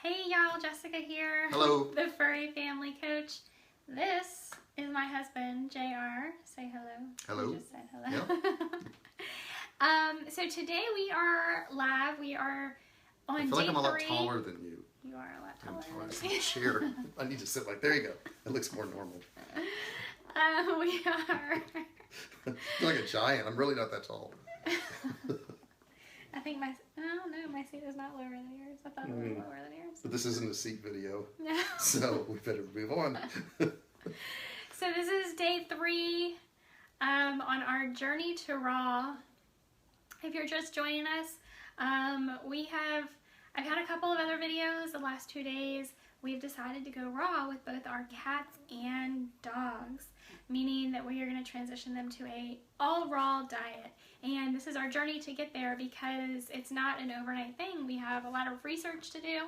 Hey y'all, Jessica here. Hello. The furry family coach. This is my husband, JR. Say hello. Hello. You just said hello. Yep. So today we are live. We are on day 3. I feel like I'm a lot taller than you. You are a lot taller than me. Chair. I need to sit like, there you go. It looks more normal. We are. I feel like a giant. I'm really not that tall. I think my seat is not lower than yours. I thought it was lower than yours. But this isn't a seat video. No. So we better move on. So this is day 3 on our journey to raw. If you're just joining us, I've had a couple of other videos the last 2 days. We've decided to go raw with both our cats and dogs, meaning that we are going to transition them to a all raw diet. And this is our journey to get there because it's not an overnight thing. We have a lot of research to do.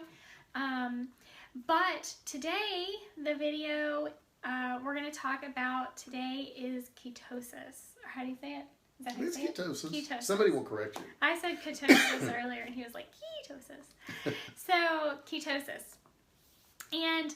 But today, the video we're going to talk about today is ketosis. Or how do you say it? Is that how you say it? Ketosis. Ketosis. Somebody will correct you. I said ketosis earlier and he was like, ketosis. So, ketosis. And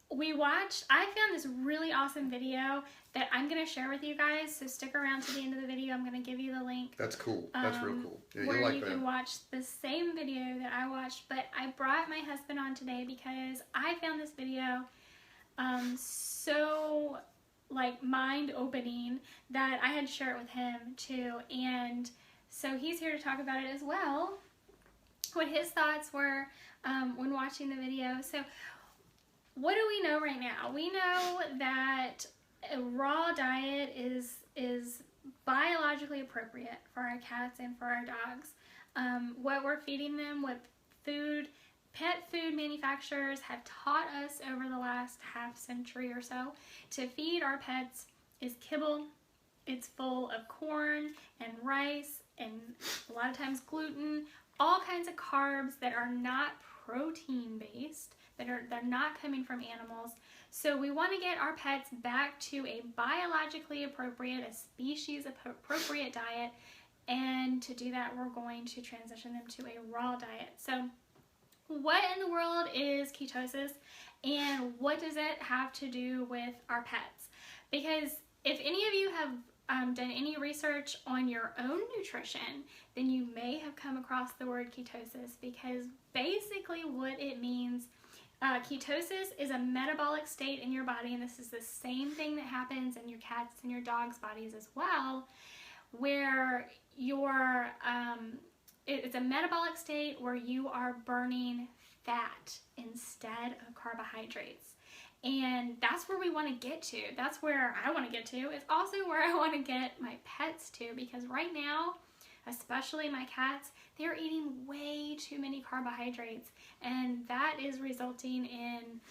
I found this really awesome video that I'm going to share with you guys, so stick around to the end of the video. I'm going to give you the link. That's cool. That's real cool. Yeah, where like you can watch the same video that I watched, but I brought my husband on today because I found this video so like mind-opening that I had to share it with him too, and so he's here to talk about it as well, what his thoughts were when watching the video. So what do we know right now? We know that a raw diet is biologically appropriate for our cats and for our dogs. What we're feeding them, what pet food manufacturers have taught us over the last half century or so to feed our pets is kibble. It's full of corn and rice and a lot of times gluten, all kinds of carbs that are not protein based. They're not coming from animals. So we want to get our pets back to a biologically appropriate, a species appropriate diet, and to do that we're going to transition them to a raw diet. So what in the world is ketosis and what does it have to do with our pets? Because if any of you have done any research on your own nutrition, then you may have come across the word ketosis, because basically what it means, ketosis is a metabolic state in your body, and this is the same thing that happens in your cats and your dogs' bodies as well, where it's a metabolic state where you are burning fat instead of carbohydrates. And that's where we want to get to. That's where I want to get to. It's also where I want to get my pets to, because right now, especially my cats, they're eating way too many carbohydrates, and that is resulting in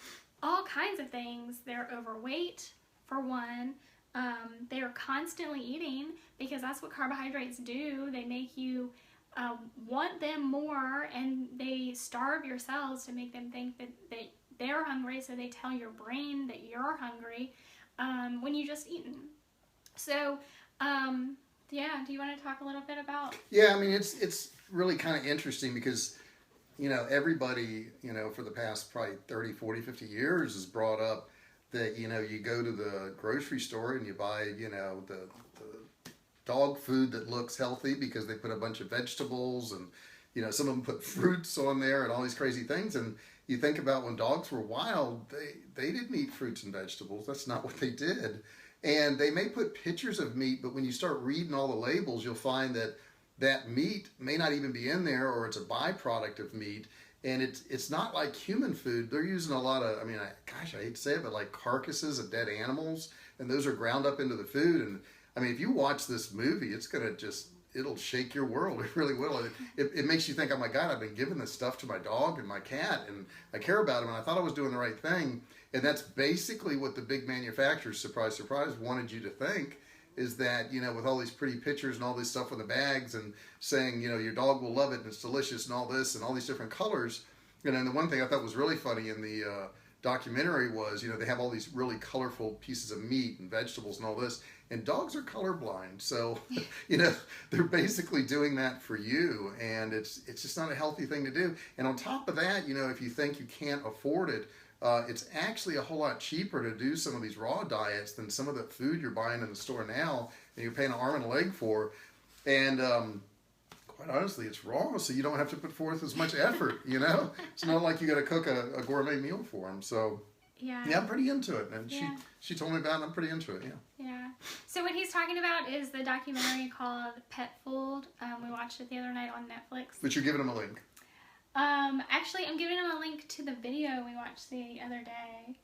all kinds of things. They're overweight, for one. They're constantly eating, because that's what carbohydrates do. They make you want them more, and they starve your cells to make them think that they're hungry, so they tell your brain that you're hungry when you just eaten. So, yeah, do you want to talk a little bit about? Yeah, I mean, it's really kind of interesting because, everybody, for the past probably 30, 40, 50 years has brought up that, you go to the grocery store and you buy, the dog food that looks healthy because they put a bunch of vegetables and, some of them put fruits on there and all these crazy things. And you think about when dogs were wild, they didn't eat fruits and vegetables. That's not what they did. And they may put pictures of meat, but when you start reading all the labels, you'll find that meat may not even be in there, or it's a byproduct of meat. And it's not like human food. They're using a lot of, I hate to say it, but like carcasses of dead animals, and those are ground up into the food. And if you watch this movie, it'll shake your world. It really will. It makes you think, oh my God, I've been giving this stuff to my dog and my cat, and I care about them, and I thought I was doing the right thing. And that's basically what the big manufacturers, surprise, surprise, wanted you to think, is that, with all these pretty pictures and all this stuff on the bags and saying, your dog will love it and it's delicious and all this and all these different colors. And then the one thing I thought was really funny in the documentary was, they have all these really colorful pieces of meat and vegetables and all this, and dogs are colorblind. So, they're basically doing that for you, and it's just not a healthy thing to do. And on top of that, if you think you can't afford it, it's actually a whole lot cheaper to do some of these raw diets than some of the food you're buying in the store now, and you're paying an arm and a leg for. And quite honestly, it's raw, so you don't have to put forth as much effort, It's not like you got to cook a gourmet meal for them. So, yeah, I'm pretty into it. And she told me about it, and I'm pretty into it, Yeah. So what he's talking about is the documentary called Pet Food. We watched it the other night on Netflix. But you're giving them a link. Actually, I'm giving him a link to the video we watched the other day.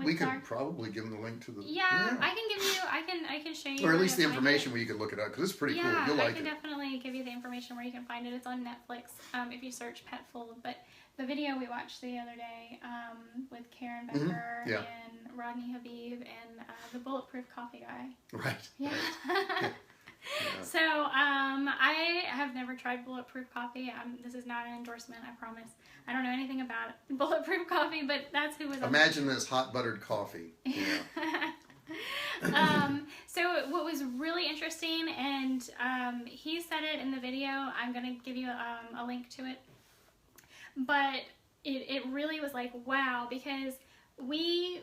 We could probably give him the link to the. Yeah, I can give you. I can show you. Or at least the information where you can look it up, because it's pretty cool. You'll like it. I can definitely give you the information where you can find it. It's on Netflix. If you search Pet Food. But the video we watched the other day with Karen Becker and Rodney Habib and the Bulletproof Coffee guy. Right. Yeah. Right. Yeah. So, I have never tried Bulletproof Coffee. This is not an endorsement, I promise. I don't know anything about Bulletproof Coffee, but that's who was on. Imagine this hot buttered coffee. So what was really interesting, and he said it in the video. I'm going to give you a link to it. But it really was like, wow, because we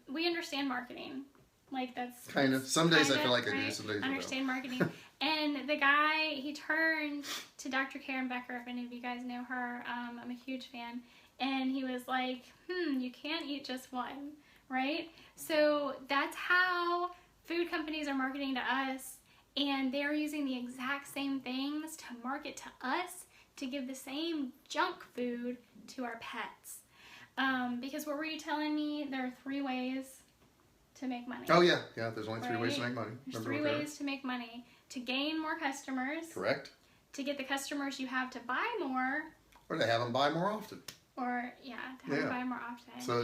understand marketing. Like that's kind of. Some days I feel like I do. Some days I don't. Understand marketing. And the guy, he turned to Dr. Karen Becker. If any of you guys know her, I'm a huge fan. And he was like, you can't eat just one, right? So that's how food companies are marketing to us, and they're using the exact same things to market to us to give the same junk food to our pets. Because what were you telling me? There are 3 ways to make money. Oh, yeah. Yeah, there's only 3 ways to make money. There's 3 ways to make money. To gain more customers. Correct. To get the customers you have to buy more. Or to have them buy more often. Or, to have them buy more often. So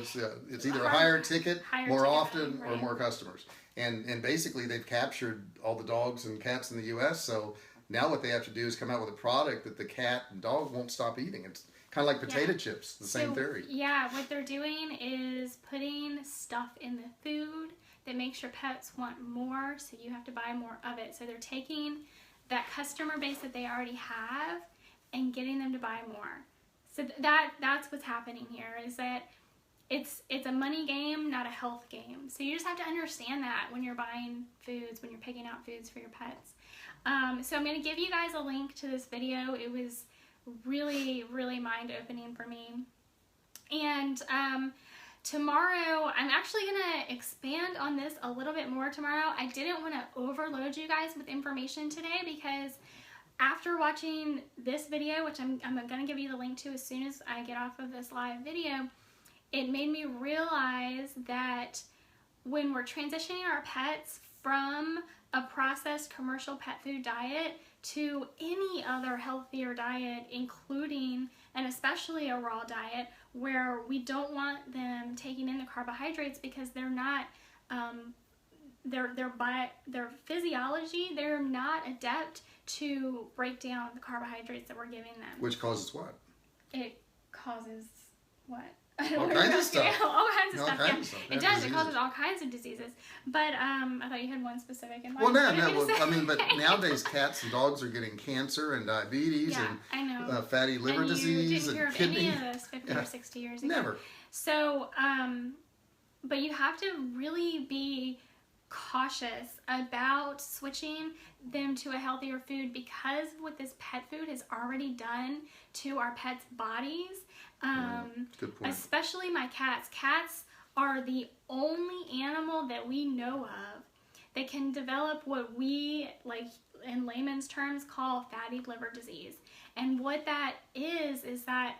it's either a higher ticket, more often, right. or more customers. And basically they've captured all the dogs and cats in the U.S., so now what they have to do is come out with a product that the cat and dog won't stop eating. It's kind of like potato chips, the same theory. Yeah, what they're doing is putting stuff in the food that makes your pets want more, so you have to buy more of it. So they're taking that customer base that they already have and getting them to buy more. So that's what's happening here, is that it's a money game, not a health game. So you just have to understand that when you're buying foods, when you're picking out foods for your pets. So I'm going to give you guys a link to this video. It was really, really mind-opening for me. And tomorrow, I'm actually going to expand on this a little bit more tomorrow. I didn't want to overload you guys with information today, because after watching this video, which I'm going to give you the link to as soon as I get off of this live video, it made me realize that when we're transitioning our pets from a processed commercial pet food diet to any other healthier diet, including and especially a raw diet, where we don't want them taking in the carbohydrates because they're not their physiology, they're not adept to break down the carbohydrates that we're giving them. Which causes what? It causes what? All kinds of stuff. All kinds of stuff. Yeah. It does. Diseases. It causes all kinds of diseases. But I thought you had one specific in mind. Well, no. But nowadays cats and dogs are getting cancer and diabetes and fatty liver disease and kidney. Any of this 50 or 60 years ago. Never. So, but you have to really be cautious about switching them to a healthier food, because what this pet food has already done to our pets' bodies. Good point. Especially my cats. Cats are the only animal that we know of that can develop what we, like in layman's terms, call fatty liver disease. And what that is that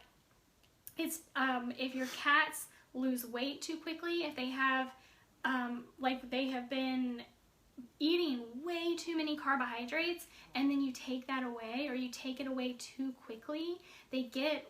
it's if your cats lose weight too quickly, if they have they have been eating way too many carbohydrates, and then you take that away, or you take it away too quickly, they get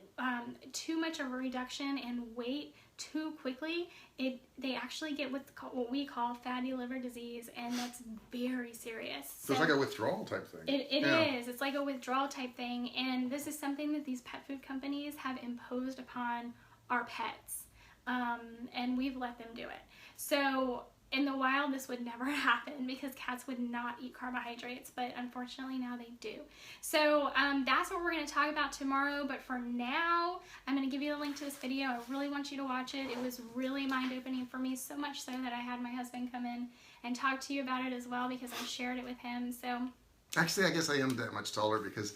too much of a reduction in weight too quickly. They actually get what we call fatty liver disease, and that's very serious. So it's like a withdrawal type thing. It is. It's like a withdrawal type thing, and this is something that these pet food companies have imposed upon our pets, and we've let them do it. So in the wild, this would never happen because cats would not eat carbohydrates, but unfortunately now they do. So that's what we're going to talk about tomorrow, but for now, I'm going to give you the link to this video. I really want you to watch it. It was really mind-opening for me, so much so that I had my husband come in and talk to you about it as well because I shared it with him. So actually, I guess I am that much taller because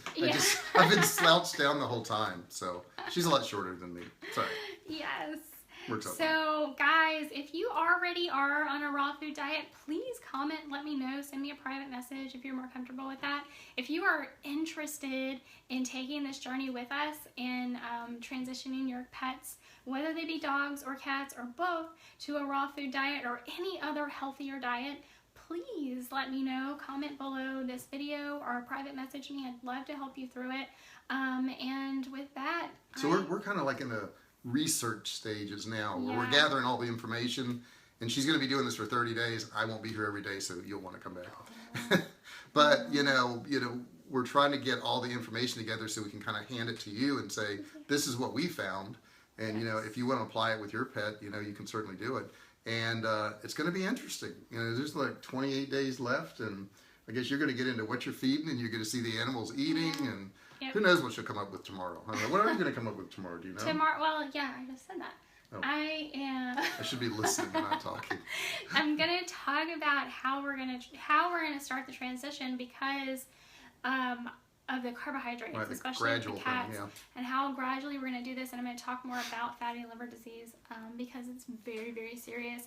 I've been slouched down the whole time. So she's a lot shorter than me. Sorry. Yes. Works out. So guys, if you already are on a raw food diet, please comment, let me know, send me a private message if you're more comfortable with that. If you are interested in taking this journey with us and transitioning your pets, whether they be dogs or cats or both, to a raw food diet or any other healthier diet, please let me know. Comment below this video or private message me. I'd love to help you through it. And with that, so we're kind of like in the research stages now where we're Yeah. gathering all the information, and she's going to be doing this for 30 days. I won't be here every day, so you'll want to come back. But you know, we're trying to get all the information together so we can kind of hand it to you and say, this is what we found, and you know, if you want to apply it with your pet, you know, you can certainly do it. And it's going to be interesting. You know, there's like 28 days left, and I guess you're going to get into what you're feeding, and you're going to see the animals eating, and who knows what she'll come up with tomorrow. I don't know. What are you going to come up with tomorrow? Do you know? Tomorrow, well, yeah, I just said that. Oh. I should be listening, not talking. I'm gonna talk about how we're gonna start the transition because of the carbohydrates, Right, the especially with the gradual cats, thing, and how gradually we're gonna do this. And I'm gonna talk more about fatty liver disease because it's very, very serious.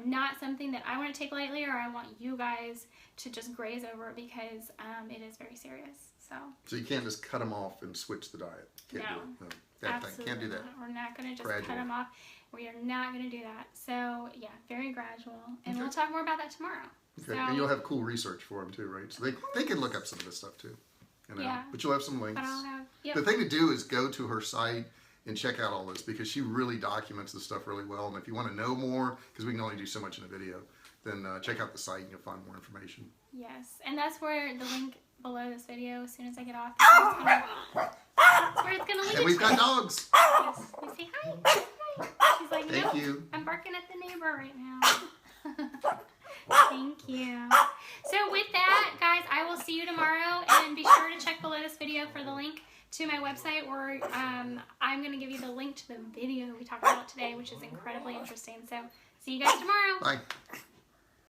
Not something that I want to take lightly, or I want you guys to just graze over because it is very serious. So you can't just cut them off and switch the diet. Can't do it. No, that thing. Can't do that. Not. We're not going to just Gradual. cut them off. We are not going to do that. So yeah, very gradual, and we'll talk more about that tomorrow. Okay, So, and you'll have cool research for them too, right? So they can look up some of this stuff too. You know? Yeah. But you'll have some links. But I'll have, The thing to do is go to her site and check out all this because she really documents the stuff really well. And if you want to know more, because we can only do so much in a video, then check out the site and you'll find more information. Yes, and that's where the link below this video, as soon as I get off, that's where it's gonna lead. And we've got dogs. Yes. You say hi. Hi. She's like, Thank nope, you. I'm barking at the neighbor right now. Thank you. So with that, guys, I will see you tomorrow, and be sure to check below this video for the link to my website where I'm going to give you the link to the video we talked about today, which is incredibly interesting. So see you guys tomorrow. Bye.